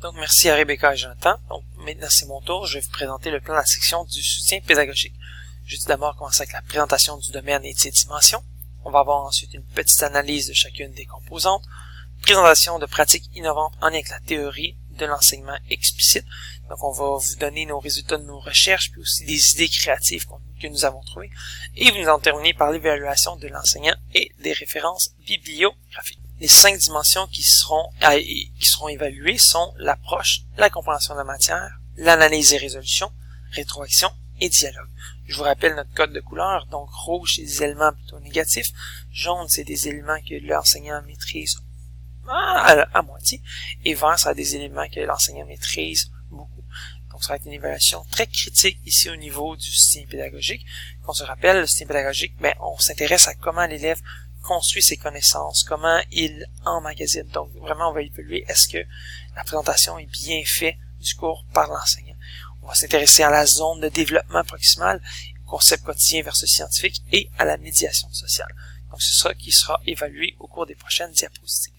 Donc, merci à Rebecca et Jonathan. Donc, maintenant, c'est mon tour. Je vais vous présenter le plan de la section du soutien pédagogique. Je vais tout d'abord commencer avec la présentation du domaine et de ses dimensions. On va avoir ensuite une petite analyse de chacune des composantes. Présentation de pratiques innovantes en lien avec la théorie de l'enseignement explicite. Donc, on va vous donner nos résultats de nos recherches, puis aussi des idées créatives que nous avons trouvées. Et nous allons terminer par l'évaluation de l'enseignant et des références bibliographiques. Les 5 dimensions qui seront évaluées sont l'approche, la compréhension de la matière, l'analyse et résolution, rétroaction et dialogue. Je vous rappelle notre code de couleur. Donc, rouge, c'est des éléments plutôt négatifs. Jaune, c'est des éléments que l'enseignant maîtrise à moitié. Et vert, ça a des éléments que l'enseignant maîtrise beaucoup. Donc, ça va être une évaluation très critique ici au niveau du soutien pédagogique. Qu'on se rappelle, le soutien pédagogique, on s'intéresse à comment l'élève construit ses connaissances, comment il emmagasine. Donc, vraiment, on va évaluer est-ce que la présentation est bien faite du cours par l'enseignant. On va s'intéresser à la zone de développement proximal, au concept quotidien versus scientifique et à la médiation sociale. Donc, c'est ça qui sera évalué au cours des prochaines diapositives.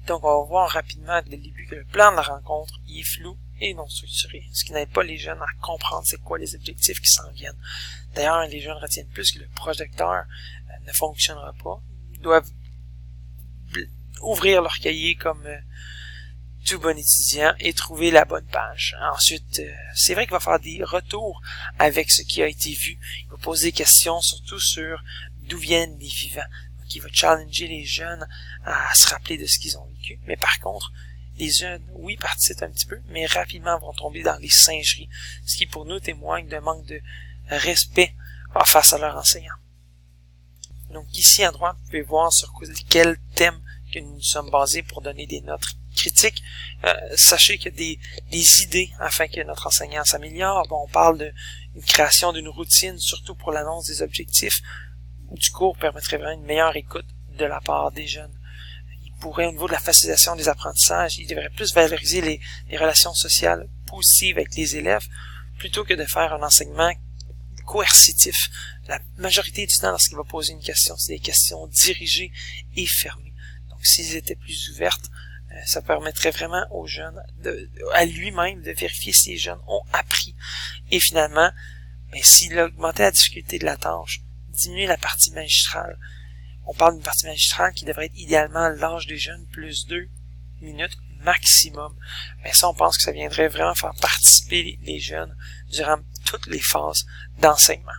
Donc, on va voir rapidement dès le début que le plan de la rencontre est flou et non structuré, ce qui n'aide pas les jeunes à comprendre c'est quoi les objectifs qui s'en viennent. D'ailleurs, les jeunes retiennent plus que le projecteur ne fonctionnera pas. Ils doivent ouvrir leur cahier comme tout bon étudiant et trouver la bonne page. Ensuite, c'est vrai qu'il va faire des retours avec ce qui a été vu. Il va poser des questions surtout sur d'où viennent les vivants. Donc, il va challenger les jeunes à se rappeler de ce qu'ils ont vécu. Mais par contre, les jeunes, oui, participent un petit peu, mais rapidement vont tomber dans les singeries, ce qui pour nous témoigne d'un manque de respect face à leur enseignant. Donc ici à droite, vous pouvez voir sur quel thème que nous nous sommes basés pour donner des notes critiques. Sachez qu'il y a des idées afin que notre enseignant s'améliore. Bon, on parle d'une création d'une routine, surtout pour l'annonce des objectifs du cours, permettrait vraiment une meilleure écoute de la part des jeunes. Il pourrait, au niveau de la facilitation des apprentissages, il devrait plus valoriser les relations sociales positives avec les élèves, plutôt que de faire un enseignement coercitif. La majorité du temps, lorsqu'il va poser une question, c'est des questions dirigées et fermées. Donc, s'ils étaient plus ouvertes, ça permettrait vraiment aux jeunes, à lui-même, de vérifier si les jeunes ont appris. Et finalement, s'il augmentait la difficulté de la tâche, diminuer la partie magistrale. On parle d'une partie magistrale qui devrait être idéalement l'âge des jeunes plus 2 minutes maximum. Mais ça, on pense que ça viendrait vraiment faire participer les jeunes durant toutes les phases d'enseignement.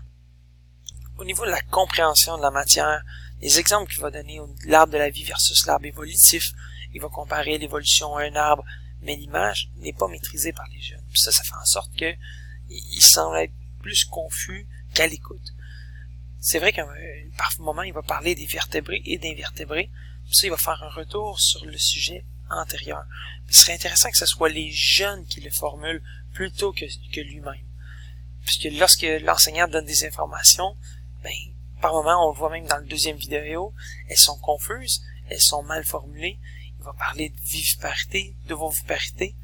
Au niveau de la compréhension de la matière, les exemples qu'il va donner, l'arbre de la vie versus l'arbre évolutif, il va comparer l'évolution à un arbre, mais l'image n'est pas maîtrisée par les jeunes. Puis ça fait en sorte que ils semblent être plus confus qu'à l'écoute. C'est vrai qu'à par moment, il va parler des vertébrés et d'invertébrés. Puis ça, il va faire un retour sur le sujet antérieur. Il serait intéressant que ce soit les jeunes qui le formulent plutôt que lui-même. Puisque lorsque l'enseignant donne des informations, par moment, on le voit même dans le deuxième vidéo, elles sont confuses, elles sont mal formulées. Il va parler de viviparité, de viviparité,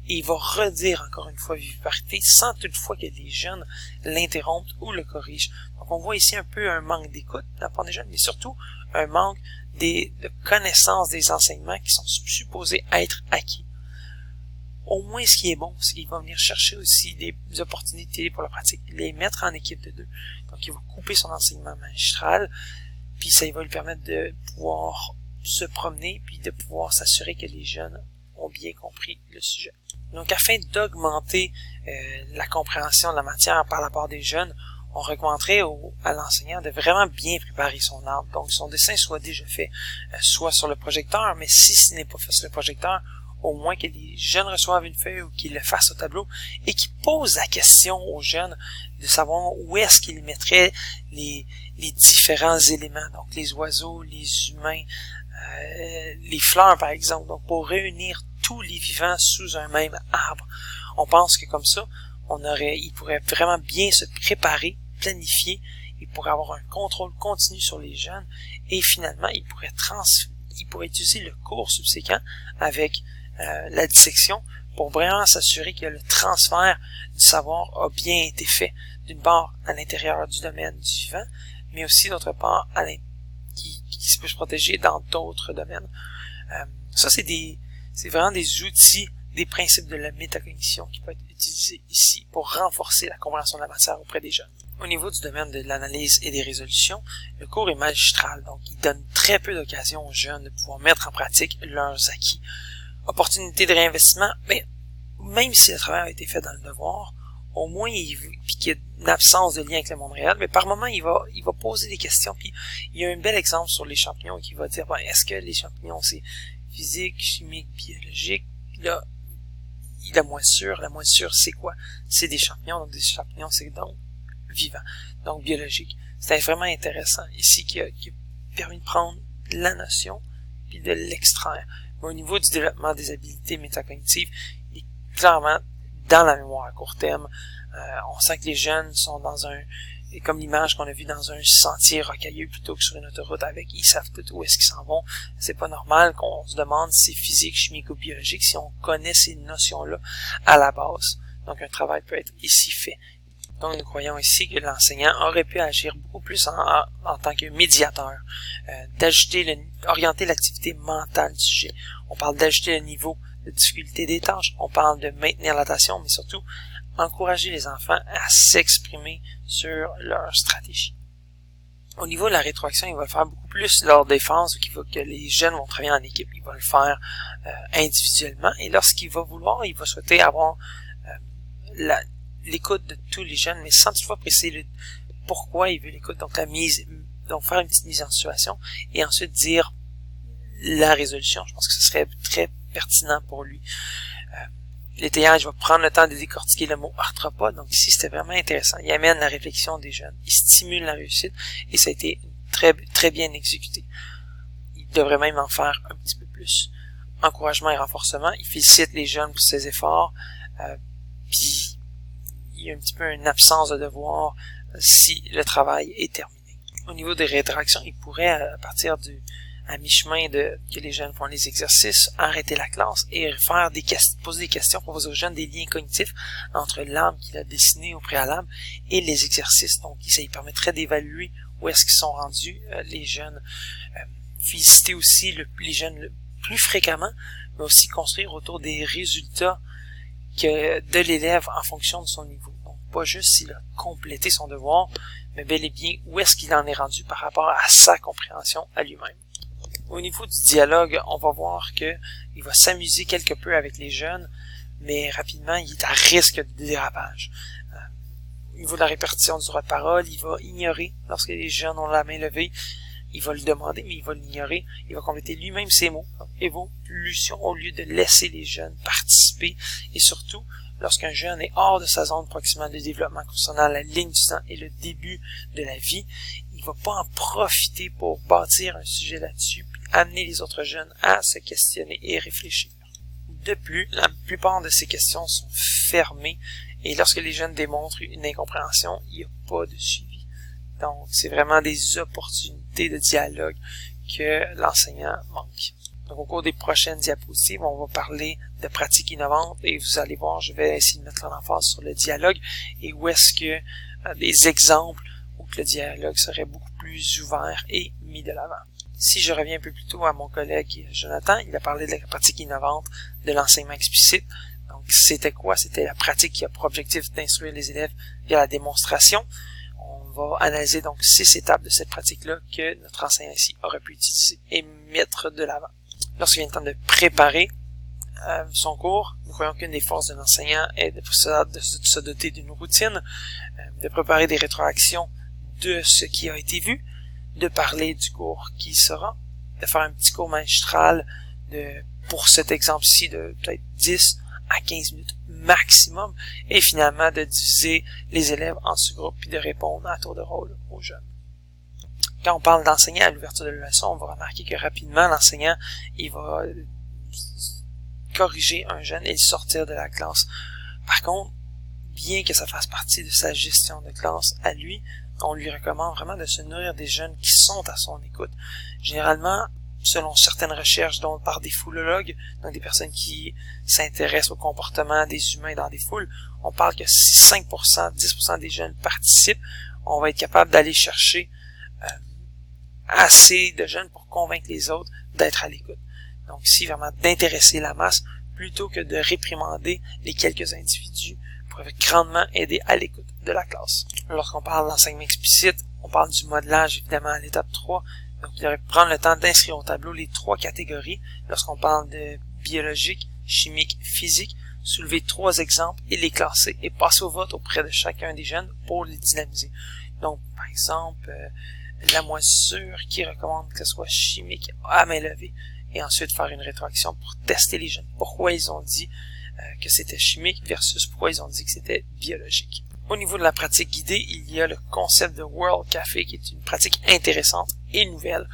et il va redire encore une fois viviparité, sans toutefois que les jeunes l'interrompent ou le corrigent. Donc on voit ici un peu un manque d'écoute de la part des jeunes, mais surtout un manque de connaissance des enseignements qui sont supposés être acquis. Au moins, ce qui est bon, c'est qu'il va venir chercher aussi des opportunités pour la pratique, les mettre en équipe de 2. Donc, il va couper son enseignement magistral, puis ça va lui permettre de pouvoir se promener, puis de pouvoir s'assurer que les jeunes ont bien compris le sujet. Donc, afin d'augmenter la compréhension de la matière par la part des jeunes, on recommanderait à l'enseignant de vraiment bien préparer son arbre. Donc, son dessin soit déjà fait, soit sur le projecteur, mais si ce n'est pas fait sur le projecteur, au moins que les jeunes reçoivent une feuille ou qu'ils le fassent au tableau et qu'ils posent la question aux jeunes de savoir où est-ce qu'ils mettraient les différents éléments, donc les oiseaux, les humains, les fleurs par exemple, donc pour réunir tous les vivants sous un même arbre. On pense que comme ça, il pourrait vraiment bien se préparer, planifier, il pourrait avoir un contrôle continu sur les jeunes et finalement il pourrait utiliser le cours subséquent avec la dissection pour vraiment s'assurer que le transfert du savoir a bien été fait, d'une part à l'intérieur du domaine du vivant, mais aussi d'autre part qui peut se protéger dans d'autres domaines. Ça, c'est vraiment des outils des principes de la métacognition qui peuvent être utilisés ici pour renforcer la compréhension de la matière auprès des jeunes. Au niveau du domaine de l'analyse et des résolutions, le cours est magistral, donc il donne très peu d'occasions aux jeunes de pouvoir mettre en pratique leurs acquis. Opportunité de réinvestissement, mais même si le travail a été fait dans le devoir, au moins puis qu'il y a une absence de lien avec le monde réel, mais par moment il va poser des questions, puis il y a un bel exemple sur les champignons qui va dire est-ce que les champignons c'est physique, chimique, biologique? Là, la moisissure c'est quoi? C'est des champignons, donc des champignons c'est donc vivant, donc biologique. C'est vraiment intéressant ici qui a permis de prendre la notion puis de l'extraire. Mais au niveau du développement des habiletés métacognitives, il est clairement dans la mémoire à court terme. On sent que les jeunes sont dans comme l'image qu'on a vue dans un sentier rocailleux plutôt que sur une autoroute ils savent tout où est-ce qu'ils s'en vont. C'est pas normal qu'on se demande si c'est physique, chimique ou biologique si on connaît ces notions-là à la base. Donc un travail peut être ici fait. Donc nous croyons ici que l'enseignant aurait pu agir beaucoup plus en tant que médiateur, orienter l'activité mentale du sujet. On parle d'ajuster le niveau de difficulté des tâches, on parle de maintenir l'attention, mais surtout encourager les enfants à s'exprimer sur leur stratégie. Au niveau de la rétroaction, il va le faire beaucoup plus lors des phases où que les jeunes vont travailler en équipe. Il va le faire individuellement, et lorsqu'il va vouloir, il va souhaiter avoir l'écoute de tous les jeunes, mais sans toutefois préciser pourquoi il veut l'écoute. Donc donc faire une petite mise en situation, et ensuite dire la résolution. Je pense que ce serait très pertinent pour lui. L'étayage va prendre le temps de décortiquer le mot arthropode. Donc ici, c'était vraiment intéressant. Il amène la réflexion des jeunes. Il stimule la réussite et ça a été très, très bien exécuté. Il devrait même en faire un petit peu plus. Encouragement et renforcement. Il félicite les jeunes pour ses efforts. Puis, il y a un petit peu une absence de devoir si le travail est terminé. Au niveau des rétractions, il pourrait, à partir à mi-chemin que les jeunes font les exercices, arrêter la classe et poser des questions, proposer aux jeunes des liens cognitifs entre l'arbre qu'il a dessiné au préalable et les exercices. Donc, ça lui permettrait d'évaluer où est-ce qu'ils sont rendus, les jeunes. Féliciter aussi les jeunes plus fréquemment, mais aussi construire autour des résultats de l'élève en fonction de son niveau. Donc, pas juste s'il a complété son devoir, mais bel et bien où est-ce qu'il en est rendu par rapport à sa compréhension à lui-même. Au niveau du dialogue, on va voir que il va s'amuser quelque peu avec les jeunes, mais rapidement, il est à risque de dérapage. Au niveau de la répartition du droit de parole, il va ignorer lorsque les jeunes ont la main levée. Il va le demander, mais il va l'ignorer. Il va compléter lui-même ses mots. Donc, évolution au lieu de laisser les jeunes participer. Et surtout, lorsqu'un jeune est hors de sa zone proximale de développement concernant la ligne du temps et le début de la vie, il va pas en profiter pour bâtir un sujet là-dessus, puis amener les autres jeunes à se questionner et réfléchir. De plus, la plupart de ces questions sont fermées, et lorsque les jeunes démontrent une incompréhension, il n'y a pas de suivi. Donc, c'est vraiment des opportunités de dialogue que l'enseignant manque. Donc, au cours des prochaines diapositives, on va parler de pratiques innovantes, et vous allez voir, je vais essayer de mettre l'emphase sur le dialogue, et où est-ce que des exemples où que le dialogue serait beaucoup plus ouvert et mis de l'avant. Si je reviens un peu plus tôt à mon collègue Jonathan, il a parlé de la pratique innovante de l'enseignement explicite. Donc, c'était quoi? C'était la pratique qui a pour objectif d'instruire les élèves via la démonstration. On va analyser donc 6 étapes de cette pratique-là que notre enseignant ici aurait pu utiliser et mettre de l'avant. Lorsqu'il vient le temps de préparer son cours, nous croyons qu'une des forces de l'enseignant est de se doter d'une routine, de préparer des rétroactions de ce qui a été vu, de parler du cours qui sera, de faire un petit cours magistral pour cet exemple-ci de peut-être 10 à 15 minutes maximum, et finalement de diviser les élèves en sous-groupes puis de répondre à tour de rôle aux jeunes. Quand on parle d'enseigner à l'ouverture de la leçon, on va remarquer que rapidement, l'enseignant, il va corriger un jeune et le sortir de la classe. Par contre, bien que ça fasse partie de sa gestion de classe à lui, on lui recommande vraiment de se nourrir des jeunes qui sont à son écoute. Généralement, selon certaines recherches dont par des foulologues, donc des personnes qui s'intéressent au comportement des humains dans des foules, on parle que si 5%, 10% des jeunes participent, on va être capable d'aller chercher assez de jeunes pour convaincre les autres d'être à l'écoute. Donc ici, vraiment d'intéresser la masse plutôt que de réprimander les quelques individus, pourrait grandement aider à l'écoute de la classe. Lorsqu'on parle d'enseignement explicite, on parle du modelage évidemment à l'étape 3, donc il devrait prendre le temps d'inscrire au tableau les 3 catégories. Lorsqu'on parle de biologique, chimique, physique, soulever 3 exemples et les classer et passer au vote auprès de chacun des jeunes pour les dynamiser. Donc par exemple, la moisissure qui recommande que ce soit chimique à main levée et ensuite faire une rétroaction pour tester les jeunes. Pourquoi ils ont dit que c'était chimique versus pourquoi ils ont dit que c'était biologique. Au niveau de la pratique guidée, il y a le concept de World Café qui est une pratique intéressante et nouvelle.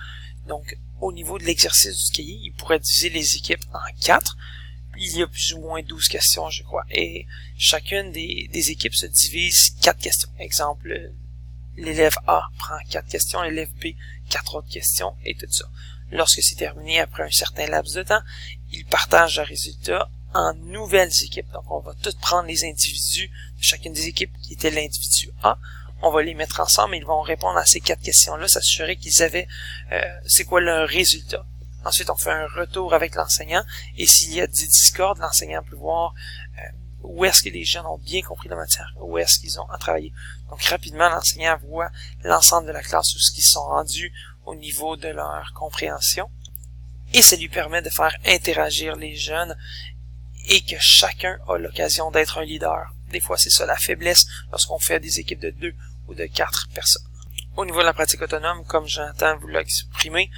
Donc, au niveau de l'exercice du cahier, il pourrait diviser les équipes en 4. Il y a plus ou moins 12 questions, je crois. Et chacune des équipes se divise 4 questions. Exemple, l'élève A prend 4 questions, l'élève B 4 autres questions et tout ça. Lorsque c'est terminé après un certain laps de temps, ils partagent leurs résultats en nouvelles équipes. Donc, on va tous prendre les individus de chacune des équipes qui était l'individu A. On va les mettre ensemble et ils vont répondre à ces 4 questions-là, s'assurer qu'ils avaient c'est quoi leur résultat. Ensuite, on fait un retour avec l'enseignant et s'il y a des discordes, l'enseignant peut voir où est-ce que les jeunes ont bien compris la matière, où est-ce qu'ils ont à travailler. Donc, rapidement, l'enseignant voit l'ensemble de la classe où ce qu'ils sont rendus au niveau de leur compréhension et ça lui permet de faire interagir les jeunes et que chacun a l'occasion d'être un leader. Des fois, c'est ça la faiblesse lorsqu'on fait des équipes de 2 ou de 4 personnes. Au niveau de la pratique autonome, comme j'entends vous l'exprimer,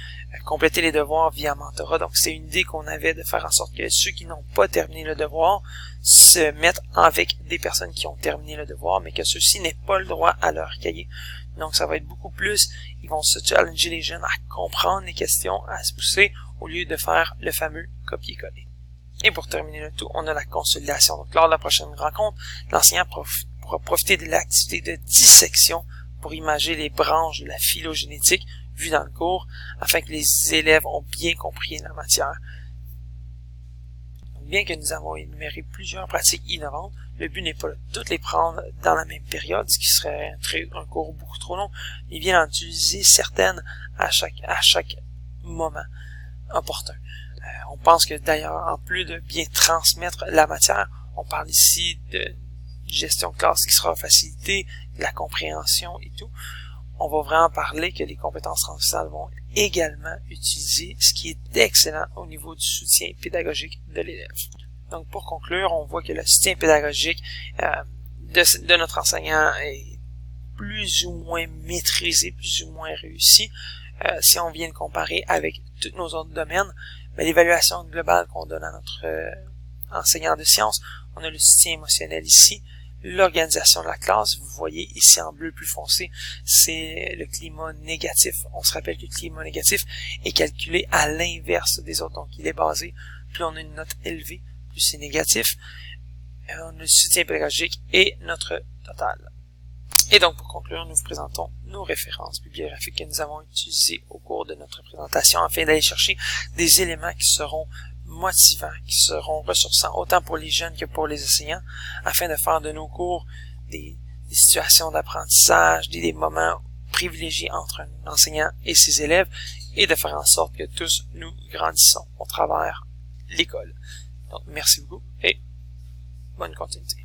compléter les devoirs via mentorat. Donc, c'est une idée qu'on avait de faire en sorte que ceux qui n'ont pas terminé le devoir se mettent avec des personnes qui ont terminé le devoir, mais que ceux-ci n'aient pas le droit à leur cahier. Donc, ça va être beaucoup plus, ils vont se challenger les jeunes à comprendre les questions, à se pousser, au lieu de faire le fameux copier-coller. Et pour terminer le tout, on a la consolidation. Donc, lors de la prochaine rencontre, l'enseignant pourra profiter de l'activité de dissection pour imager les branches de la phylogénétique vues dans le cours, afin que les élèves ont bien compris la matière. Donc, bien que nous avons énuméré plusieurs pratiques innovantes, le but n'est pas de toutes les prendre dans la même période, ce qui serait un cours beaucoup trop long, mais bien d'en utiliser certaines à chaque moment opportun. On pense que d'ailleurs, en plus de bien transmettre la matière, on parle ici de gestion de classe qui sera facilitée, de la compréhension et tout. On va vraiment parler que les compétences transversales vont également utiliser, ce qui est excellent au niveau du soutien pédagogique de l'élève. Donc pour conclure, on voit que le soutien pédagogique de notre enseignant est plus ou moins maîtrisé, plus ou moins réussi. Si on vient le comparer avec tous nos autres domaines, mais l'évaluation globale qu'on donne à notre enseignant de sciences, on a le soutien émotionnel ici, l'organisation de la classe, vous voyez ici en bleu plus foncé, c'est le climat négatif. On se rappelle que le climat négatif est calculé à l'inverse des autres, donc il est basé, plus on a une note élevée, plus c'est négatif. On a le soutien pédagogique et notre total. Et donc, pour conclure, nous vous présentons nos références bibliographiques que nous avons utilisées au cours de notre présentation afin d'aller chercher des éléments qui seront motivants, qui seront ressourçants autant pour les jeunes que pour les enseignants, afin de faire de nos cours des situations d'apprentissage, des moments privilégiés entre un enseignant et ses élèves et de faire en sorte que tous nous grandissons au travers l'école. Donc, merci beaucoup et bonne continuité.